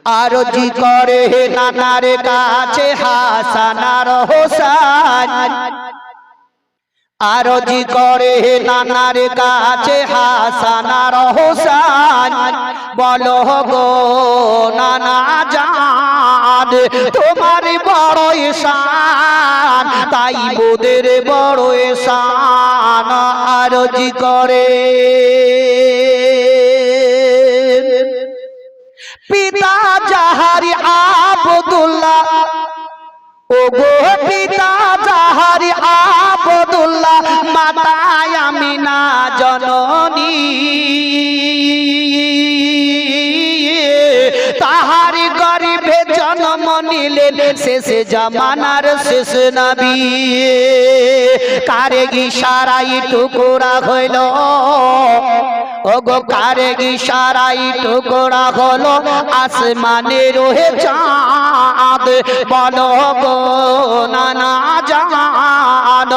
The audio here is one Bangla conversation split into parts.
আরজি করে নানার কাছে হাসান আর হোসেন, আরজি করে নানার কাছে হাসান আর হোসেন, বলো গো নানা জান তোমার বড় শান, তাই মোদের বড় শান। আরজি করে পিতা জাহারি আব্দুল্লাহ, ও গো পিতা জাহারি আব্দুল্লাহ, মাতা আমিনা জননী, তাহারি গর্ভে জন্ম নিলেন শেষে জামানার শেষ নবী। কারে ইশারায় টুকরা হইল, ওগো কারে ইশারায় টুকরা হলো আসমানে রহে চাঁদ, বলো গো নানা জান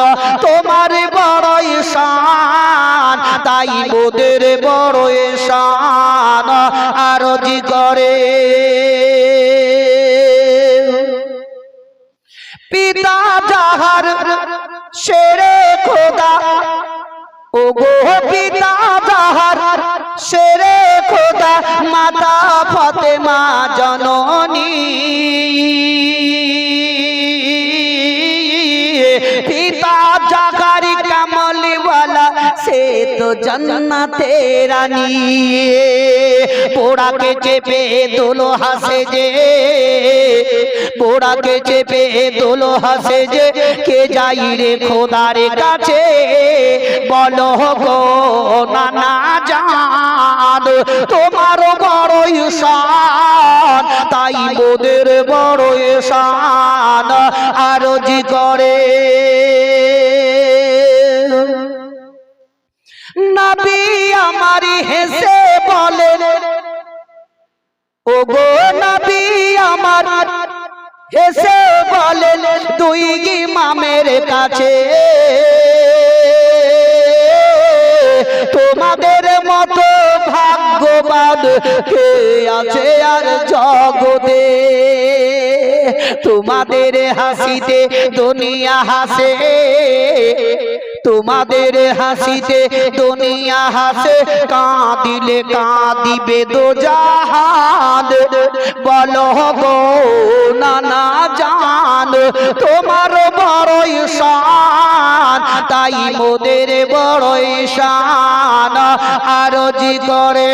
তোমার বড় শান, তাই মোদের বড় শান। আরজি করে পিতা জাহার শেরে খোদা, ও গো পিতা জাহার শেরে খোদা, মাতা ফাতেমা জননী, পিতা জাকারি কামলিওয়ালা সে তো জান্নাতে রানী। পোড়াকে চেপে দোলো হাসে যে, পোড়াকে চেপে দোলো হাসে যে, কে যাই রে খোদার কাছে, বলো গো নানা জান তোমার বড় শান, তাই মোদের বড় শান। আরজি করে নবী আমার হেসে বলেন, ও গো নবী আমার হেসে বলেন দুই ইমামের কাছে, তোমাদের মতো ভাগ্যবান কে আছে আর জগতে, তোমাদের হাসিতে দুনিয়া হাসে, তোমাদের হাসিতে দুনিয়া হাসে, কাঁদিলে কাঁদিবে দোজাহান, বলো গো নানা জান তোমার বড় শান, তাই মোদের বড় শান। আরজি করে